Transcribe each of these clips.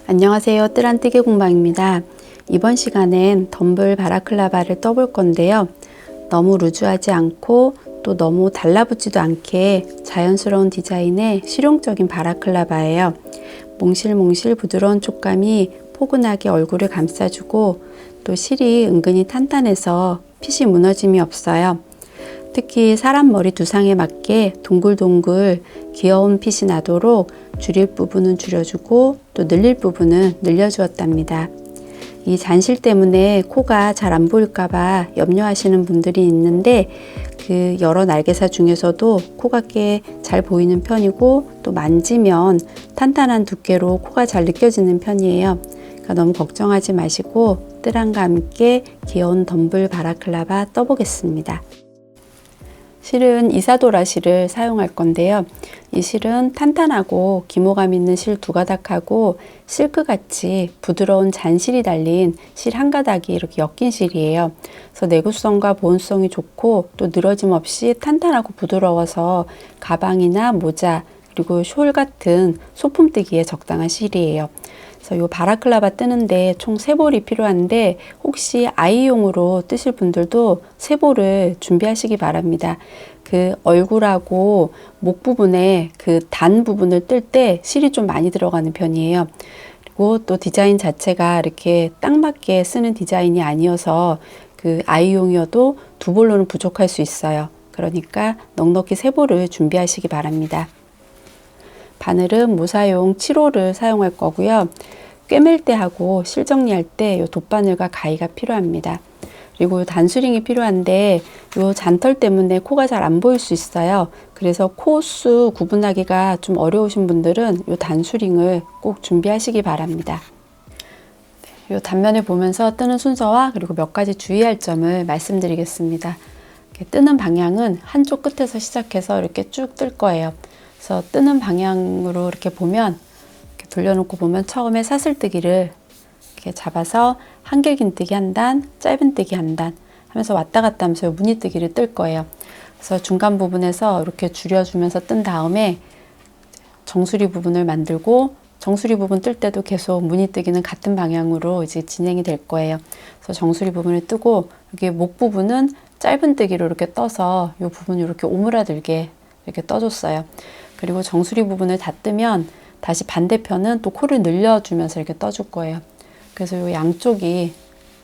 안녕하세요. 뜰한뜨기 공방입니다. 이번 시간엔 덤블 바라클라바를 떠볼 건데요. 너무 루즈하지 않고 또 너무 달라붙지도 않게 자연스러운 디자인의 실용적인 바라클라바예요. 몽실몽실 부드러운 촉감이 포근하게 얼굴을 감싸주고 또 실이 은근히 탄탄해서 핏이 무너짐이 없어요. 특히 사람 머리 두상에 맞게 동글동글 귀여운 핏이 나도록 줄일 부분은 줄여주고 또 늘릴 부분은 늘려주었답니다. 이 잔실 때문에 코가 잘 안 보일까봐 염려하시는 분들이 있는데 그 여러 날개사 중에서도 코가 꽤 잘 보이는 편이고 또 만지면 탄탄한 두께로 코가 잘 느껴지는 편이에요. 그러니까 너무 걱정하지 마시고 뜰한과 함께 귀여운 덤블 바라클라바 떠보겠습니다. 실은 이사도라 실을 사용할 건데요. 이 실은 탄탄하고 기모감 있는 실 두 가닥하고 실크같이 부드러운 잔실이 달린 실 한 가닥이 이렇게 엮인 실이에요. 그래서 내구성과 보온성이 좋고 또 늘어짐 없이 탄탄하고 부드러워서 가방이나 모자 그리고 숄 같은 소품 뜨기에 적당한 실이에요. 그래서 이 바라클라바 뜨는데 총 3볼이 필요한데 혹시 아이용으로 뜨실 분들도 3볼을 준비하시기 바랍니다. 그 얼굴하고 목 부분에 그 단 부분을 뜰 때 실이 좀 많이 들어가는 편이에요. 그리고 또 디자인 자체가 이렇게 딱 맞게 쓰는 디자인이 아니어서 그 아이용이어도 2볼로는 부족할 수 있어요. 그러니까 넉넉히 3볼을 준비하시기 바랍니다. 바늘은 모사용 7호를 사용할 거고요. 꿰맬 때 하고 실 정리할 때 이 돗바늘과 가위가 필요합니다. 그리고 단수링이 필요한데 이 잔털 때문에 코가 잘 안 보일 수 있어요. 그래서 코수 구분하기가 좀 어려우신 분들은 이 단수링을 꼭 준비하시기 바랍니다. 이 단면을 보면서 뜨는 순서와 그리고 몇 가지 주의할 점을 말씀드리겠습니다. 뜨는 방향은 한쪽 끝에서 시작해서 이렇게 쭉 뜰 거예요. 그래서 뜨는 방향으로 이렇게 보면 이렇게 돌려놓고 보면 처음에 사슬뜨기를 이렇게 잡아서 한길긴뜨기 한 단, 짧은뜨기 한 단 하면서 왔다 갔다 하면서 무늬뜨기를 뜰 거예요. 그래서 중간 부분에서 이렇게 줄여주면서 뜬 다음에 정수리 부분을 만들고 정수리 부분 뜰 때도 계속 무늬뜨기는 같은 방향으로 이제 진행이 될 거예요. 그래서 정수리 부분을 뜨고 여기 목 부분은 짧은뜨기로 이렇게 떠서 이 부분이 이렇게 오므라들게 이렇게 떠줬어요. 그리고 정수리 부분을 다 뜨면 다시 반대편은 또 코를 늘려주면서 이렇게 떠줄 거예요. 그래서 이 양쪽이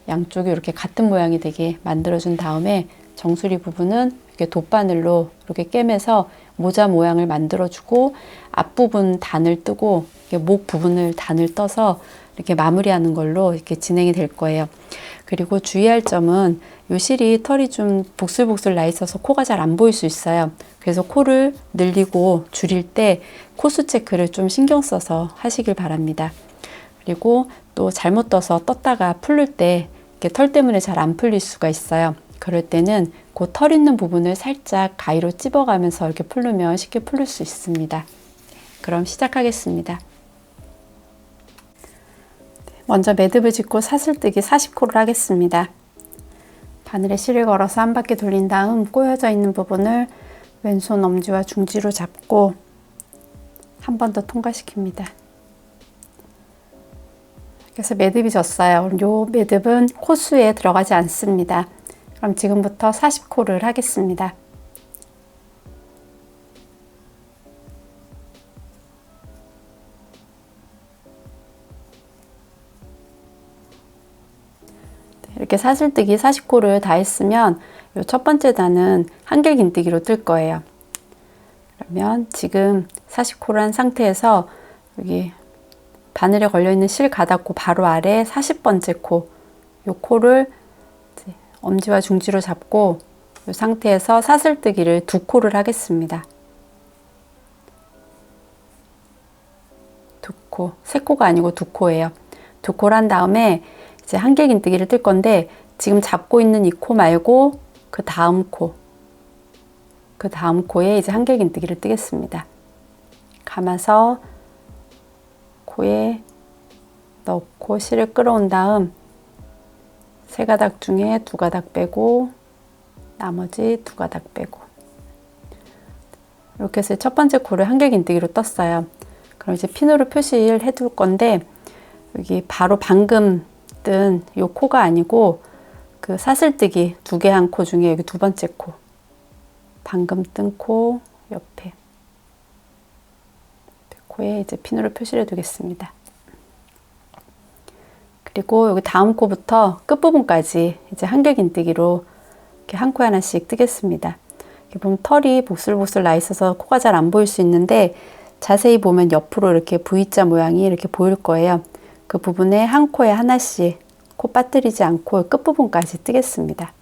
이렇게 같은 모양이 되게 만들어준 다음에 정수리 부분은 이렇게 돗바늘로 이렇게 꿰매서 모자 모양을 만들어주고 앞부분 단을 뜨고 목 부분을 단을 떠서 이렇게 마무리하는 걸로 이렇게 진행이 될 거예요. 그리고 주의할 점은 이 실이 털이 좀 복슬복슬 나 있어서 코가 잘 안 보일 수 있어요. 그래서 코를 늘리고 줄일 때 코수 체크를 좀 신경 써서 하시길 바랍니다. 그리고 또 잘못 떠서 떴다가 풀릴 때 이렇게 털 때문에 잘 안 풀릴 수가 있어요. 그럴 때는 그 털 있는 부분을 살짝 가위로 찝어가면서 이렇게 풀면 쉽게 풀릴 수 있습니다. 그럼 시작하겠습니다. 먼저 매듭을 짓고 사슬뜨기 40코를 하겠습니다. 바늘에 실을 걸어서 한 바퀴 돌린 다음 꼬여져 있는 부분을 왼손 엄지와 중지로 잡고 한 번 더 통과시킵니다. 그래서 매듭이 졌어요. 이 매듭은 코수에 들어가지 않습니다. 그럼 지금부터 40코를 하겠습니다. 이렇게 사슬뜨기 40코를 다 했으면 이 첫 번째 단은 한길긴뜨기로 뜰 거예요. 그러면 지금 40코를 한 상태에서 여기 바늘에 걸려있는 실 가닥고 바로 아래 40번째 코, 이 코를 엄지와 중지로 잡고 이 상태에서 사슬뜨기를 2코를 하겠습니다. 2코, 3코가 아니고 2코예요. 2코를 한 다음에 이제 한길긴뜨기를 뜰 건데 지금 잡고 있는 이 코 말고 그 다음 코에 이제 한길긴뜨기를 뜨겠습니다. 감아서 코에 넣고 실을 끌어온 다음 3가닥 중에 2가닥 빼고 나머지 2가닥 빼고 이렇게 해서 첫 번째 코를 한길긴뜨기로 떴어요. 그럼 이제 핀으로 표시를 해둘 건데 여기 바로 방금 뜬 요 코가 아니고 그 사슬뜨기 2개 한 코 중에 여기 2번째 코, 방금 뜬 코 옆에 코에 이제 핀으로 표시를 해두겠습니다. 그리고 여기 다음 코부터 끝부분까지 이제 한길긴뜨기로 이렇게 한 코에 하나씩 뜨겠습니다. 이렇게 보면 털이 보슬보슬 나 있어서 코가 잘 안 보일 수 있는데 자세히 보면 옆으로 이렇게 V자 모양이 이렇게 보일 거예요. 그 부분에 한 코에 하나씩 코 빠뜨리지 않고 끝부분까지 뜨겠습니다.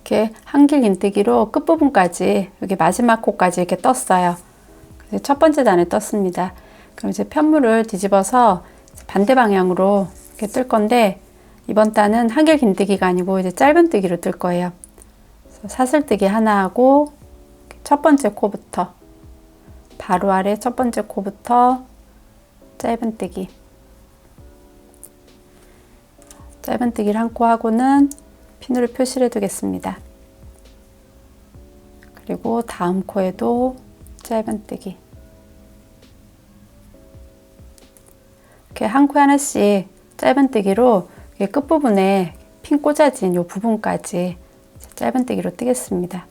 이렇게 한길긴뜨기로 끝부분까지 여기 마지막 코까지 이렇게 떴어요. 그래서 첫 번째 단을 떴습니다. 그럼 이제 편물을 뒤집어서 반대 방향으로 이렇게 뜰 건데 이번 단은 한길긴뜨기가 아니고 이제 짧은뜨기로 뜰 거예요. 그래서 사슬뜨기 하나 하고 첫 번째 코부터 바로 아래 첫 번째 코부터 짧은뜨기, 짧은뜨기를 한 코 하고는 핀으로 표시를 해두겠습니다. 그리고 다음 코에도 짧은뜨기, 이렇게 한 코에 하나씩 짧은뜨기로 끝부분에 핀 꽂아진 이 부분까지 짧은뜨기로 뜨겠습니다.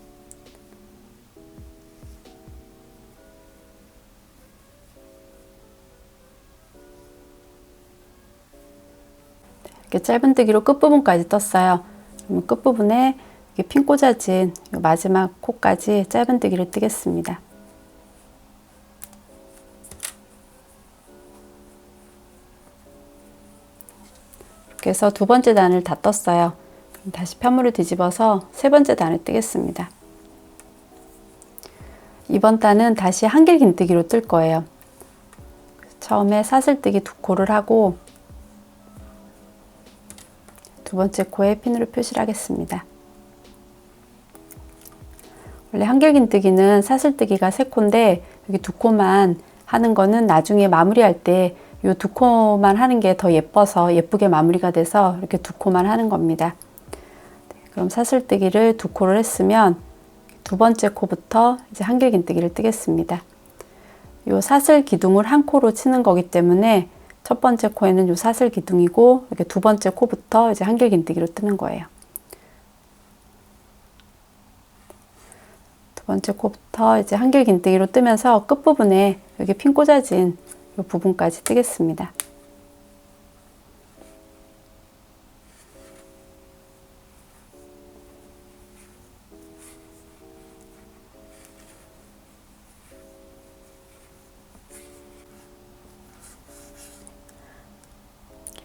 이렇게 짧은뜨기로 끝부분까지 떴어요. 그러면 끝부분에 핀 꽂아진 마지막 코까지 짧은뜨기를 뜨겠습니다. 이렇게 해서 두 번째 단을 다 떴어요. 그럼 다시 편물을 뒤집어서 세 번째 단을 뜨겠습니다. 이번 단은 다시 한길긴뜨기로 뜰 거예요. 처음에 사슬뜨기 2코를 하고 두 번째 코에 핀으로 표시를 하겠습니다. 원래 한길긴뜨기는 사슬뜨기가 3코인데 여기 2코만 하는 거는 나중에 마무리할 때 이 2코만 하는 게 더 예뻐서 예쁘게 마무리가 돼서 이렇게 2코만 하는 겁니다. 그럼 사슬뜨기를 2코를 했으면 두 번째 코부터 이제 한길긴뜨기를 뜨겠습니다. 이 사슬 기둥을 한 코로 치는 거기 때문에 첫 번째 코에는 이 사슬 기둥이고 이렇게 두 번째 코부터 이제 한길긴뜨기로 뜨는 거예요. 두 번째 코부터 이제 한길긴뜨기로 뜨면서 끝부분에 여기 핀 꽂아진 이 부분까지 뜨겠습니다.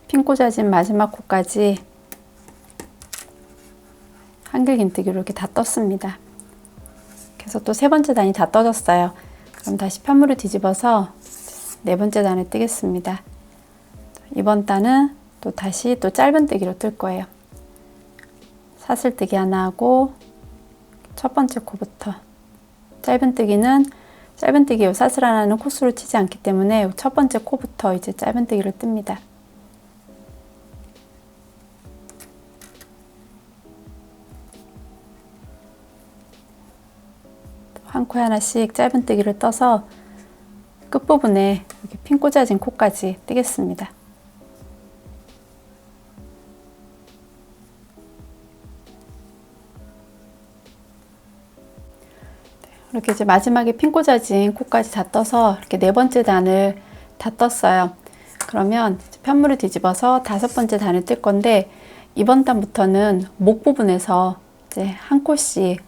핀 꽂아진 마지막 코까지 한길긴뜨기로 이렇게 다 떴습니다. 그래서 또 세 번째 단이 다 떠졌어요. 그럼 다시 편물을 뒤집어서 네 번째 단을 뜨겠습니다. 이번 단은 또 다시 또 짧은뜨기로 뜰 거예요. 사슬뜨기 하나 하고 첫 번째 코부터 짧은뜨기는 짧은뜨기 사슬 하나는 코스로 치지 않기 때문에 첫 번째 코부터 이제 짧은뜨기를 뜹니다. 한 코에 하나씩 짧은뜨기를 떠서 끝부분에 이렇게 핀 꽂아진 코까지 뜨겠습니다. 이렇게 이제 마지막에 핀 꽂아진 코까지 다 떠서 이렇게 네 번째 단을 다 떴어요. 그러면 편물을 뒤집어서 다섯 번째 단을 뜰 건데 이번 단부터는 목 부분에서 이제 한 코씩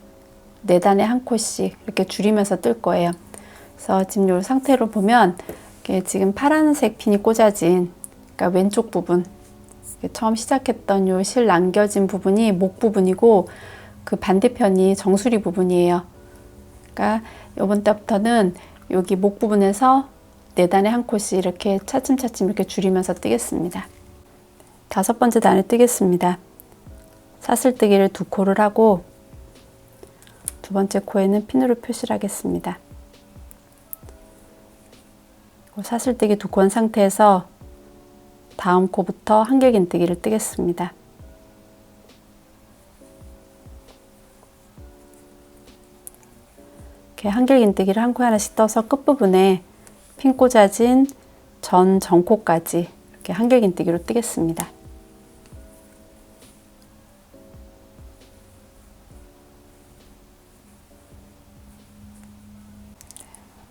네 단에 한 코씩 이렇게 줄이면서 뜰 거예요. 그래서 지금 이 상태로 보면 이게 지금 파란색 핀이 꽂아진 그러니까 왼쪽 부분 처음 시작했던 요 실 남겨진 부분이 목 부분이고 그 반대편이 정수리 부분이에요. 그러니까 이번 달부터는 여기 목 부분에서 네 단에 한 코씩 이렇게 차츰차츰 이렇게 줄이면서 뜨겠습니다. 다섯 번째 단을 뜨겠습니다. 사슬뜨기를 2코를 하고 두 번째 코에는 핀으로 표시를 하겠습니다. 사슬뜨기 두 코 한 상태에서 다음 코부터 한길긴뜨기를 뜨겠습니다. 이렇게 한길긴뜨기를 한 코에 하나씩 떠서 끝부분에 핀 꽂아진 전코까지 이렇게 한길긴뜨기로 뜨겠습니다.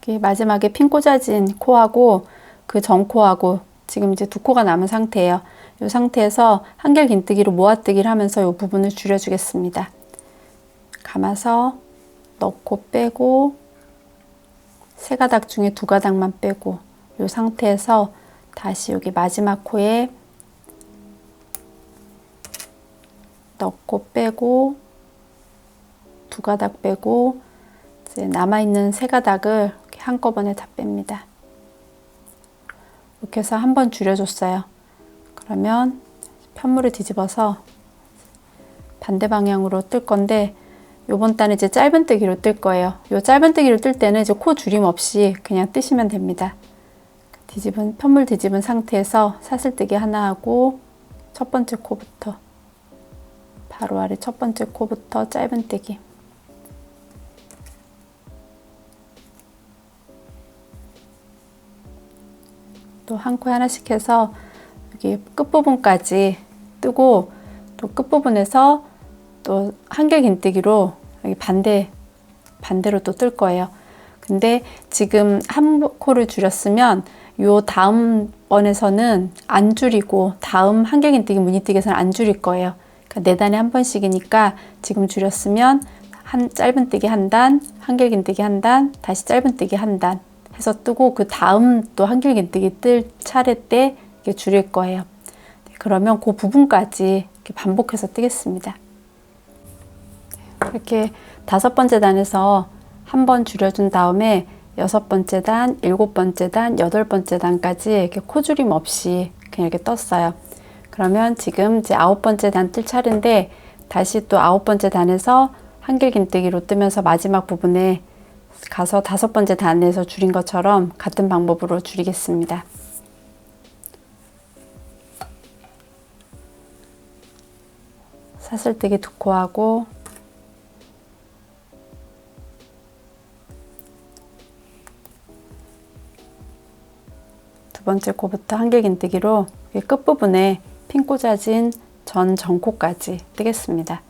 이렇게 마지막에 핀 꽂아진 코하고 그 전코하고 지금 이제 두 코가 남은 상태예요. 이 상태에서 한길긴뜨기로 모아뜨기를 하면서 이 부분을 줄여주겠습니다. 감아서 넣고 빼고 세 가닥 중에 두 가닥만 빼고 이 상태에서 다시 여기 마지막 코에 넣고 빼고 두 가닥 빼고 이제 남아있는 세 가닥을 이렇게 한꺼번에 다 뺍니다. 이렇게 해서 한 번 줄여줬어요. 그러면 편물을 뒤집어서 반대 방향으로 뜰 건데 요번 단은 이제 짧은뜨기로 뜰 거예요. 요 짧은뜨기로 뜰 때는 이제 코 줄임 없이 그냥 뜨시면 됩니다. 편물 뒤집은 상태에서 사슬뜨기 하나 하고 첫 번째 코부터 바로 아래 첫 번째 코부터 짧은뜨기 또 한 코에 하나씩 해서 여기 끝부분까지 뜨고 또 끝부분에서 또 한길긴뜨기로 여기 반대로 또 뜰 거예요. 근데 지금 한 코를 줄였으면 요 다음 번에서는 안 줄이고 다음 한길긴뜨기 무늬뜨기에서는 안 줄일 거예요. 그러니까 4단에 한 번씩이니까 지금 줄였으면 짧은뜨기 한 단, 한길긴뜨기 한 단, 다시 짧은뜨기 한 단 해서 뜨고 그 다음 또 한길긴뜨기 뜰 차례 때 이렇게 줄일 거예요. 그러면 그 부분까지 이렇게 반복해서 뜨겠습니다. 이렇게 5번째 단에서 한 번 줄여준 다음에 6번째 단, 7번째 단, 8번째 단까지 이렇게 코줄임 없이 그냥 이렇게 떴어요. 그러면 지금 이제 9번째 단 뜰 차례인데 다시 또 9번째 단에서 한길긴뜨기로 뜨면서 마지막 부분에 가서 5번째 단에서 줄인 것처럼 같은 방법으로 줄이겠습니다. 사슬뜨기 두 코 하고 두 번째 코부터 한길긴뜨기로 끝부분에 핀 꽂아진 전코까지 뜨겠습니다.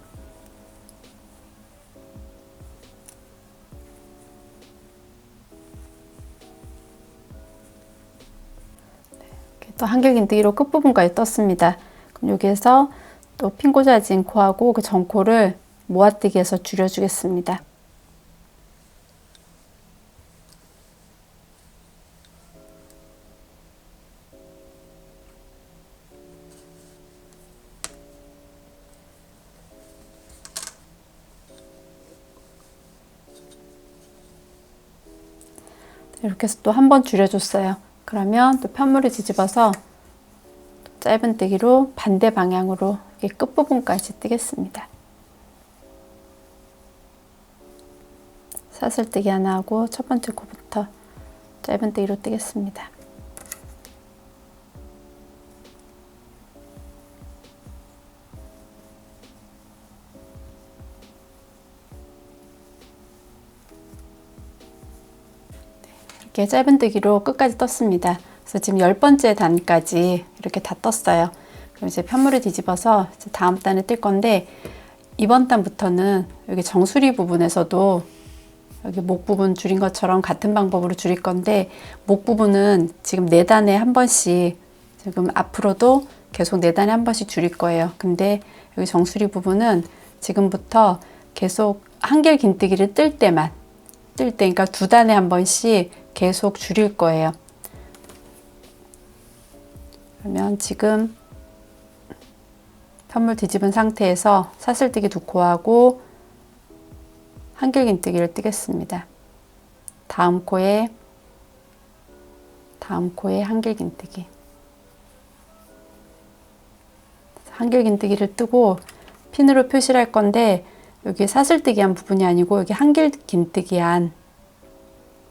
또 한길긴뜨기로 끝부분까지 떴습니다. 그럼 여기에서 또 핀 꽂아진 코하고 그 전코를 모아뜨기해서 줄여주겠습니다. 이렇게 해서 또 한 번 줄여줬어요. 그러면 또 편물을 뒤집어서 짧은뜨기로 반대 방향으로 이 끝부분까지 뜨겠습니다. 사슬뜨기 하나 하고 첫 번째 코부터 짧은뜨기로 뜨겠습니다. 이렇게 짧은뜨기로 끝까지 떴습니다. 그래서 지금 10번째 단까지 이렇게 다 떴어요. 그럼 이제 편물을 뒤집어서 이제 다음 단을 뜰 건데 이번 단부터는 여기 정수리 부분에서도 여기 목 부분 줄인 것처럼 같은 방법으로 줄일 건데 목 부분은 지금 4단에 한 번씩 지금 앞으로도 계속 4단에 한 번씩 줄일 거예요. 근데 여기 정수리 부분은 지금부터 계속 한길긴뜨기를 뜰 때 그러니까 2단에 한 번씩 계속 줄일 거예요. 그러면 지금 편물 뒤집은 상태에서 사슬뜨기 두 코 하고 한길긴뜨기를 뜨겠습니다. 다음 코에 한길긴뜨기. 한길긴뜨기를 뜨고 핀으로 표시를 할 건데 여기 사슬뜨기 한 부분이 아니고 여기 한길긴뜨기 한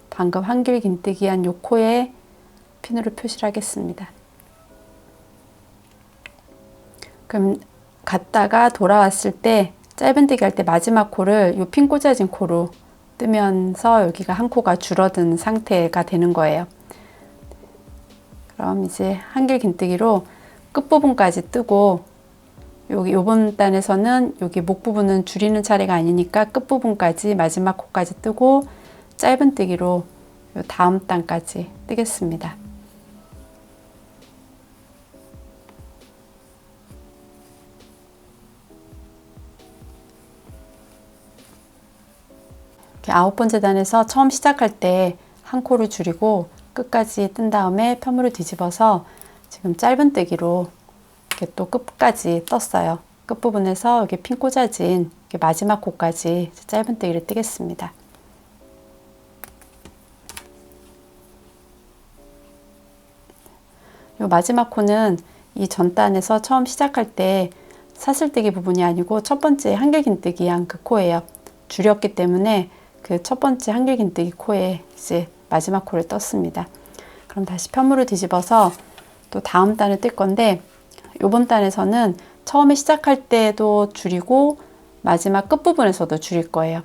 방금 한길긴뜨기 한 요 코에 핀으로 표시를 하겠습니다. 그럼 갔다가 돌아왔을 때 짧은뜨기 할 때 마지막 코를 이 핀 꽂아진 코로 뜨면서 여기가 한 코가 줄어든 상태가 되는 거예요. 그럼 이제 한길 긴뜨기로 끝부분까지 뜨고 여기 요번 단에서는 여기 목 부분은 줄이는 차례가 아니니까 끝부분까지 마지막 코까지 뜨고 짧은뜨기로 요 다음 단까지 뜨겠습니다. 이렇게 9번째 단에서 처음 시작할 때 한 코를 줄이고 끝까지 뜬 다음에 편물을 뒤집어서 지금 짧은뜨기로 이렇게 또 끝까지 떴어요. 끝부분에서 여기 핀 꽂아진 마지막 코까지 짧은뜨기를 뜨겠습니다. 이 마지막 코는 이 전단에서 처음 시작할 때 사슬뜨기 부분이 아니고 첫 번째 한길긴뜨기 한 그 코예요. 줄였기 때문에 그 첫 번째 한길긴뜨기 코에 이제 마지막 코를 떴습니다. 그럼 다시 편물을 뒤집어서 또 다음 단을 뜰 건데 이번 단에서는 처음에 시작할 때도 줄이고 마지막 끝부분에서도 줄일 거예요.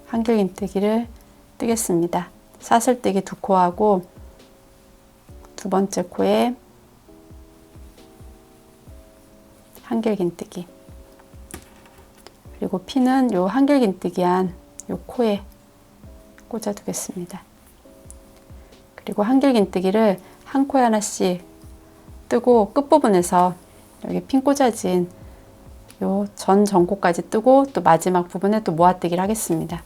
한길긴뜨기를 뜨겠습니다. 사슬뜨기 두 코하고 두 번째 코에 한길긴뜨기, 그리고 핀은 요 한길긴뜨기 한 요 코에 꽂아 두겠습니다. 그리고 한길긴뜨기를 한 코에 하나씩 뜨고 끝부분에서 여기 핀 꽂아진 요 전 전코까지 뜨고 또 마지막 부분에 또 모아뜨기를 하겠습니다.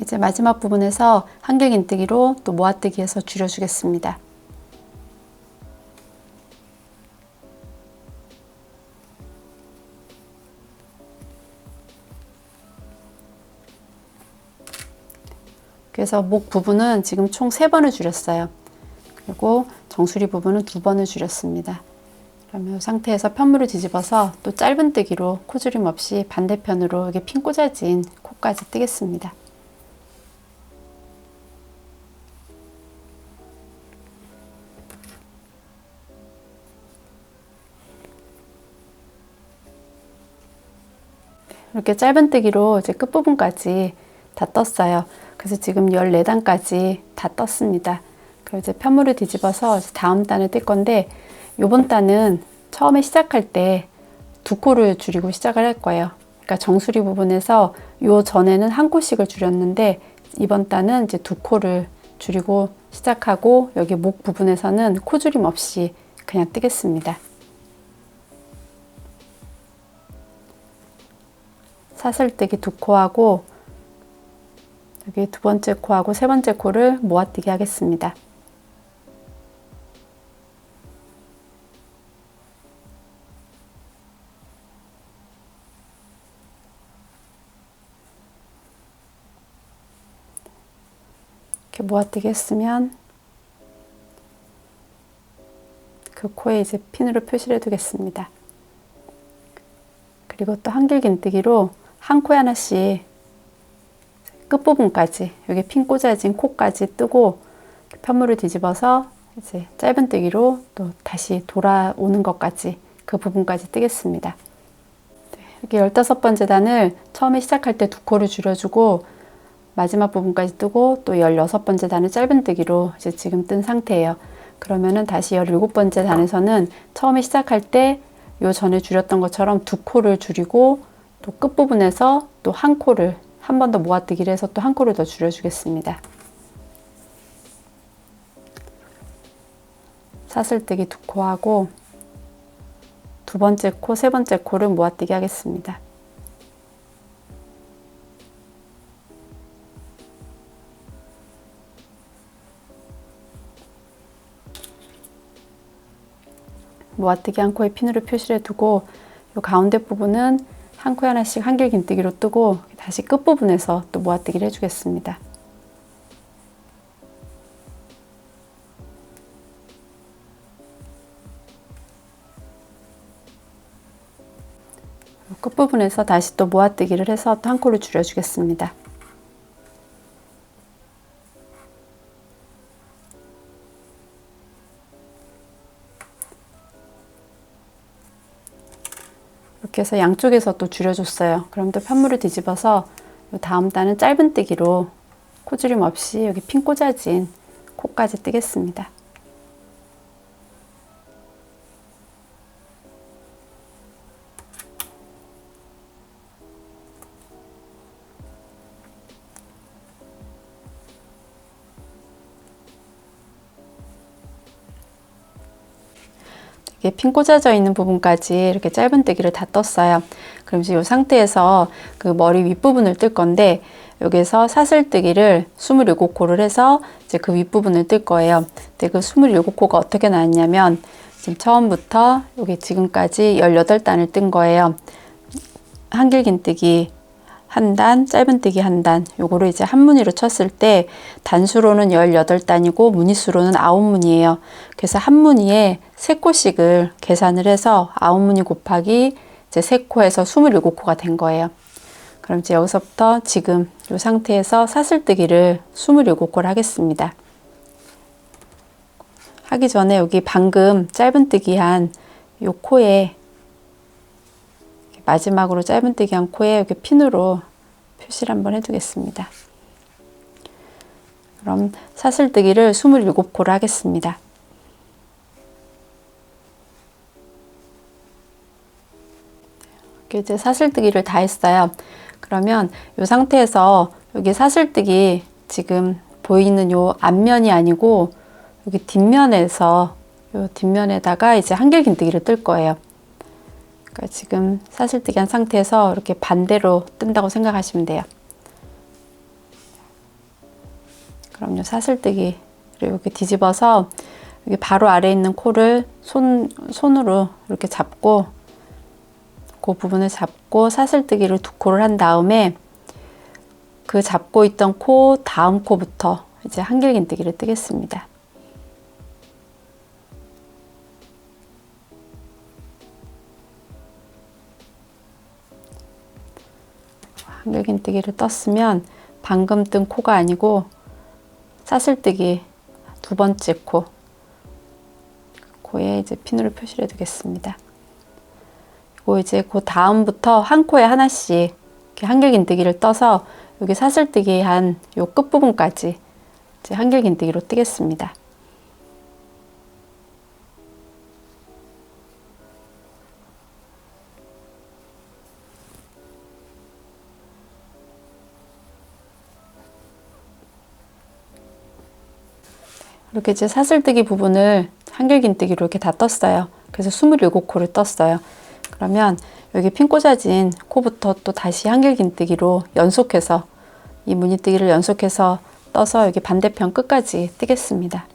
이제 마지막 부분에서 한길긴뜨기로 또 모아뜨기해서 줄여주겠습니다. 그래서 목 부분은 지금 총 3번을 줄였어요. 그리고 정수리 부분은 2번을 줄였습니다. 그러면 이 상태에서 편물을 뒤집어서 또 짧은뜨기로 코줄임 없이 반대편으로 여기 핀 꽂아진 코까지 뜨겠습니다. 이렇게 짧은뜨기로 이제 끝부분까지 다 떴어요. 그래서 지금 14단까지 다 떴습니다. 그리고 이제 편물을 뒤집어서 다음 단을 뜰 건데 요번 단은 처음에 시작할 때 두 코를 줄이고 시작을 할 거예요. 그러니까 정수리 부분에서 요 전에는 한 코씩을 줄였는데 이번 단은 이제 두 코를 줄이고 시작하고 여기 목 부분에서는 코줄임 없이 그냥 뜨겠습니다. 사슬뜨기 두 코하고 여기 두 번째 코하고 세 번째 코를 모아뜨기 하겠습니다. 이렇게 모아뜨기 했으면 그 코에 이제 핀으로 표시를 해두겠습니다. 그리고 또 한길긴뜨기로 한 코에 하나씩 끝부분까지 여기 핀 꽂아진 코까지 뜨고 편물을 뒤집어서 이제 짧은뜨기로 또 다시 돌아오는 것까지 그 부분까지 뜨겠습니다. 이렇게 15번째 단을 처음에 시작할 때 두 코를 줄여주고 마지막 부분까지 뜨고 또 16번째 단을 짧은뜨기로 이제 지금 뜬 상태예요. 그러면은 다시 17번째 단에서는 처음에 시작할 때 요 전에 줄였던 것처럼 두 코를 줄이고 또 끝부분에서 또 한 코를 한 번 더 모아뜨기를 해서 또 한 코를 더 줄여주겠습니다. 사슬뜨기 두 코하고 두 번째 코, 세 번째 코를 모아뜨기 하겠습니다. 모아뜨기 한 코에 핀으로 표시를 해두고 이 가운데 부분은 한 코에 하나씩 한길긴뜨기로 뜨고 다시 끝부분에서 또 모아뜨기를 해주겠습니다. 끝부분에서 다시 또 모아뜨기를 해서 또 한 코를 줄여주겠습니다. 이렇게 해서 양쪽에서 또 줄여줬어요. 그럼 또 편물을 뒤집어서 요 다음 단은 짧은뜨기로 코주림 없이 여기 핀 꽂아진 코까지 뜨겠습니다. 핀 꽂아져 있는 부분까지 이렇게 짧은뜨기를 다 떴어요. 그럼 이제 이 상태에서 그 머리 윗부분을 뜰 건데, 여기서 사슬뜨기를 27코를 해서 이제 그 윗부분을 뜰 거예요. 근데 그 27코가 어떻게 나왔냐면, 지금 처음부터 여기 지금까지 18단을 뜬 거예요. 한길긴뜨기 한 단, 짧은뜨기 한 단, 요거를 이제 한 무늬로 쳤을 때 단수로는 18단이고 무늬수로는 9무늬예요. 그래서 한 무늬에 3코씩을 계산을 해서 9무늬 곱하기 이제 3코에서 27코가 된 거예요. 그럼 이제 여기서부터 지금 이 상태에서 사슬뜨기를 27코를 하겠습니다. 하기 전에 여기 방금 짧은뜨기 한 요 코에, 마지막으로 짧은뜨기 한 코에 이렇게 핀으로 표시를 한번 해두겠습니다. 그럼 사슬뜨기를 27코를 하겠습니다. 이렇게 이제 사슬뜨기를 다 했어요. 그러면 이 상태에서 여기 사슬뜨기 지금 보이는 요 앞면이 아니고 여기 뒷면에서 요 뒷면에다가 이제 한길긴뜨기를 뜰 거예요. 그러니까 지금 사슬뜨기 한 상태에서 이렇게 반대로 뜬다고 생각하시면 돼요. 그럼 요 사슬뜨기를 이렇게 뒤집어서 여기 바로 아래에 있는 코를 손으로 이렇게 잡고, 그 부분을 잡고 사슬뜨기를 2코를 한 다음에 그 잡고 있던 코 다음 코부터 이제 한길긴뜨기를 뜨겠습니다. 한길긴뜨기를 떴으면 방금 뜬 코가 아니고 사슬뜨기 2번째 코에 이제 핀으로 표시를 해두겠습니다. 그리고 이제 그 다음부터 한 코에 하나씩 이렇게 한길긴뜨기를 떠서 여기 사슬뜨기 한 요 끝부분까지 이제 한길긴뜨기로 뜨겠습니다. 이렇게 이제 사슬뜨기 부분을 한길긴뜨기로 이렇게 다 떴어요. 그래서 27코를 떴어요. 그러면 여기 핀 꽂아진 코부터 또 다시 한길긴뜨기로 연속해서 이 무늬뜨기를 연속해서 떠서 여기 반대편 끝까지 뜨겠습니다.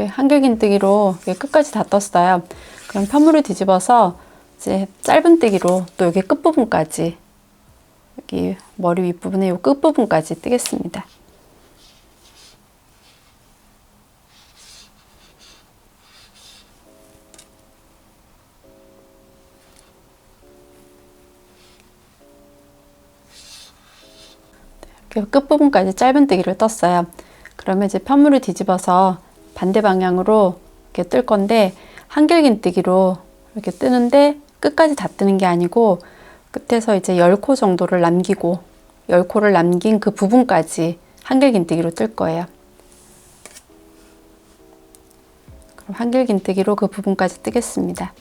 한길긴뜨기로 끝까지 다 떴어요. 그럼 편물을 뒤집어서 이제 짧은뜨기로 또 여기 끝부분까지, 여기 머리 윗부분에 이 끝부분까지 뜨겠습니다. 이렇게 끝부분까지 짧은뜨기를 떴어요. 그러면 이제 편물을 뒤집어서 반대 방향으로 이렇게 뜰 건데, 한길긴뜨기로 이렇게 뜨는데 끝까지 다 뜨는 게 아니고 끝에서 이제 10코 정도를 남기고 10코를 남긴 그 부분까지 한길긴뜨기로 뜰 거예요. 그럼 한길긴뜨기로 그 부분까지 뜨겠습니다.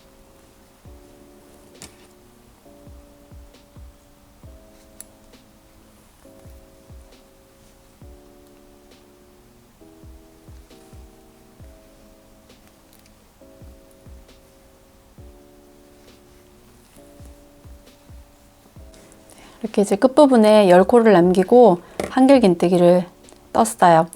이렇게 이제 끝부분에 10코를 남기고 한길긴뜨기를 떴어요.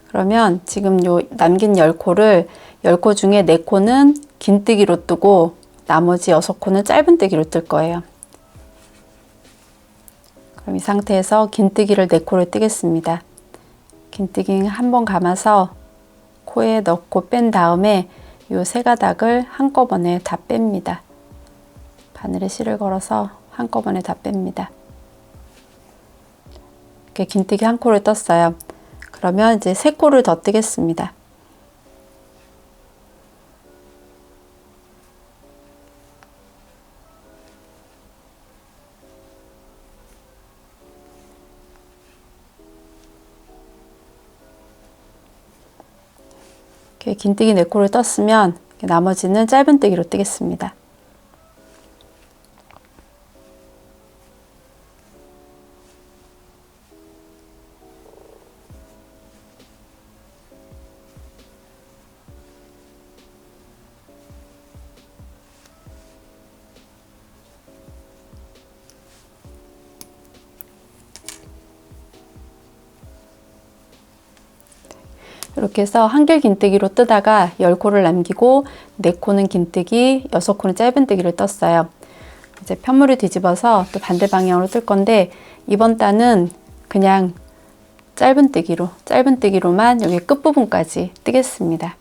그러면 지금 요 남긴 10코를 10코 중에 4코는 긴뜨기로 뜨고 나머지 6코는 짧은뜨기로 뜰 거예요. 그럼 이 상태에서 긴뜨기를 4코를 뜨겠습니다. 긴뜨기 한번 감아서 코에 넣고 뺀 다음에 요 3가닥을 한꺼번에 다 뺍니다. 바늘에 실을 걸어서 한꺼번에 다 뺍니다. 이렇게 긴뜨기 한 코를 떴어요. 그러면 이제 3코를 더 뜨겠습니다. 이렇게 긴뜨기 4코를 떴으면 나머지는 짧은뜨기로 뜨겠습니다. 이렇게 해서 한길 긴뜨기로 뜨다가 10코를 남기고 4코는 긴뜨기, 6코는 짧은뜨기를 떴어요. 이제 편물을 뒤집어서 또 반대 방향으로 뜰 건데 이번 단은 그냥 짧은뜨기로만 여기 끝부분까지 뜨겠습니다.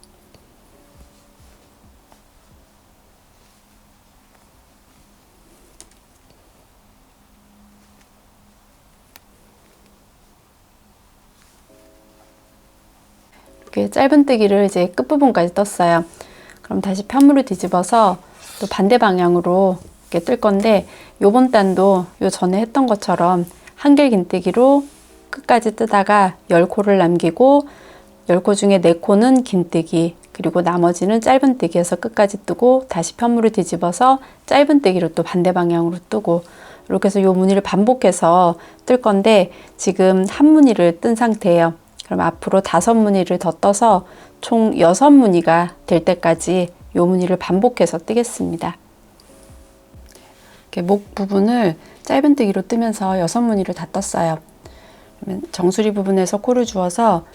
짧은뜨기를 이제 끝부분까지 떴어요. 그럼 다시 편물을 뒤집어서 또 반대 방향으로 이렇게 뜰 건데 요번 단도 요 전에 했던 것처럼 한길 긴뜨기로 끝까지 뜨다가 10코를 남기고 10코 중에 4코는 긴뜨기 그리고 나머지는 짧은뜨기에서 끝까지 뜨고 다시 편물을 뒤집어서 짧은뜨기로 또 반대 방향으로 뜨고 이렇게 해서 요 무늬를 반복해서 뜰 건데 지금 한 무늬를 뜬 상태예요. 그럼 앞으로 5무늬를 더 떠서 총 6무늬가 될 때까지 이 무늬를 반복해서 뜨겠습니다. 이렇게 목 부분을 짧은뜨기로 뜨면서 6무늬를 다 떴어요. 그러면 정수리 부분에서 코를 주어서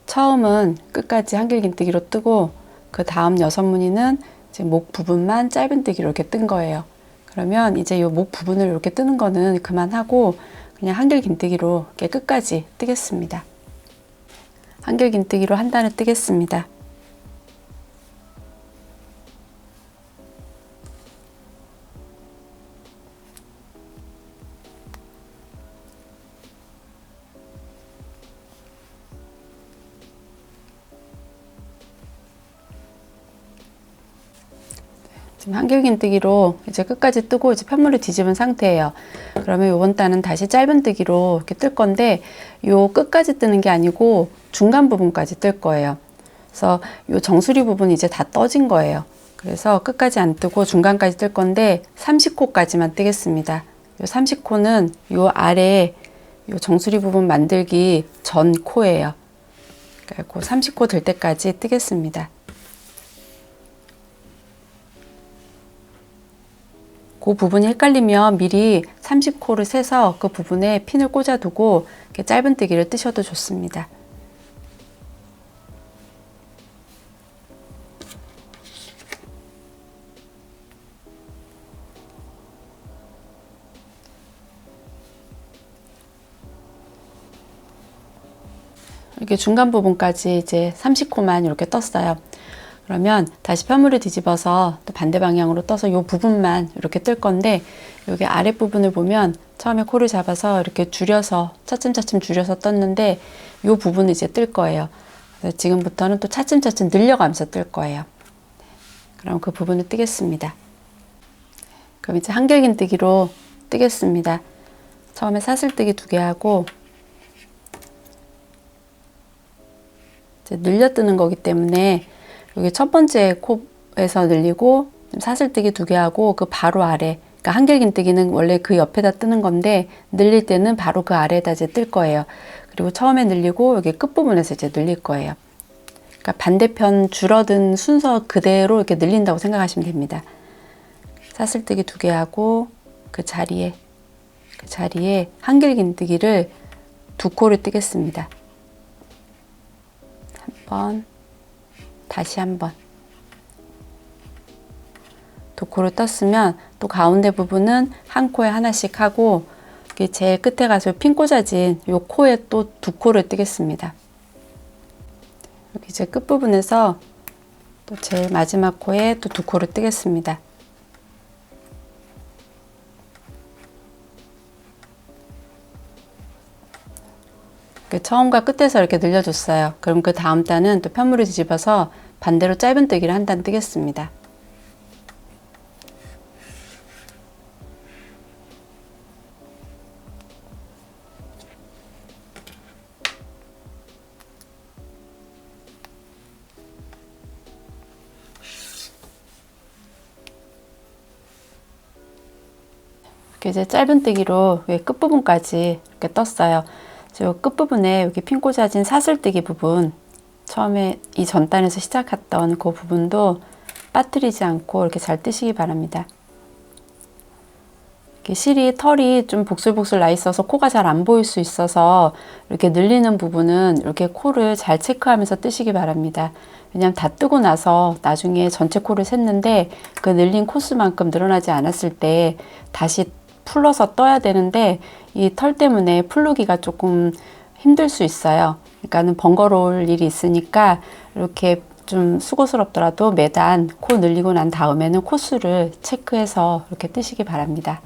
처음은 끝까지 한길 긴뜨기로 뜨고 그 다음 6무늬는 이제 목 부분만 짧은뜨기로 이렇게 뜬 거예요. 그러면 이제 이 목 부분을 이렇게 뜨는 거는 그만하고 그냥 한길 긴뜨기로 이렇게 끝까지 뜨겠습니다. 한길 긴뜨기로 한 단을 뜨겠습니다. 지금 한길 긴뜨기로 이제 끝까지 뜨고 이제 편물을 뒤집은 상태예요. 그러면 이번 단은 다시 짧은뜨기로 이렇게 뜰 건데 요 끝까지 뜨는 게 아니고 중간 부분까지 뜰 거예요. 그래서 요 정수리 부분이 이제 다 떠진 거예요. 그래서 끝까지 안 뜨고 중간까지 뜰 건데 30코까지만 뜨겠습니다. 요 30코는 요 아래 요 정수리 부분 만들기 전 코예요. 그러니까 그 30코 될 때까지 뜨겠습니다. 그 부분이 헷갈리면 미리 30코를 세서 그 부분에 핀을 꽂아두고 이렇게 짧은뜨기를 뜨셔도 좋습니다. 이렇게 중간 부분까지 이제 30코만 이렇게 떴어요. 그러면 다시 편물을 뒤집어서 또 반대 방향으로 떠서 이 부분만 이렇게 뜰 건데 여기 아랫부분을 보면 처음에 코를 잡아서 이렇게 줄여서 차츰차츰 줄여서 떴는데 이 부분을 이제 뜰 거예요. 그래서 지금부터는 또 차츰차츰 늘려가면서 뜰 거예요. 그럼 그 부분을 뜨겠습니다. 그럼 이제 한길 긴뜨기로 뜨겠습니다. 처음에 사슬뜨기 2개 하고 이제 늘려 뜨는 거기 때문에 여기 첫 번째 코에서 늘리고 사슬뜨기 2개 하고 그 바로 아래, 그러니까 한길 긴뜨기는 원래 그 옆에다 뜨는 건데 늘릴 때는 바로 그 아래에다 이제 뜰 거예요. 그리고 처음에 늘리고 여기 끝부분에서 이제 늘릴 거예요. 그러니까 반대편 줄어든 순서 그대로 이렇게 늘린다고 생각하시면 됩니다. 사슬뜨기 2개 하고 그 자리에 한길 긴뜨기를 2코를 뜨겠습니다. 한 번, 다시 한번 2코를 떴으면 또 가운데 부분은 한 코에 하나씩 하고 제일 끝에 가서 핀 꽂아진 요 코에 또 2코를 뜨겠습니다. 여기 이제 끝부분에서 또 제일 마지막 코에 또 2코를 뜨겠습니다. 처음과 끝에서 이렇게 늘려줬어요. 그럼 그 다음 단은 또 편물을 뒤집어서 반대로 짧은뜨기를 한 단 뜨겠습니다. 이렇게 이제 짧은뜨기로 끝부분까지 이렇게 떴어요. 저 끝부분에 여기 핀 꽂아진 사슬뜨기 부분, 처음에 이 전단에서 시작했던 그 부분도 빠뜨리지 않고 이렇게 잘 뜨시기 바랍니다. 이렇게 실이 털이 좀 복슬복슬 나 있어서 코가 잘 안 보일 수 있어서 이렇게 늘리는 부분은 이렇게 코를 잘 체크하면서 뜨시기 바랍니다. 왜냐면 다 뜨고 나서 나중에 전체 코를 셌는데 그 늘린 코수만큼 늘어나지 않았을 때 다시 풀러서 떠야 되는데 이 털 때문에 풀르기가 조금 힘들 수 있어요. 그러니까는 번거로울 일이 있으니까 이렇게 좀 수고스럽더라도 매단 코 늘리고 난 다음에는 코수를 체크해서 이렇게 뜨시기 바랍니다.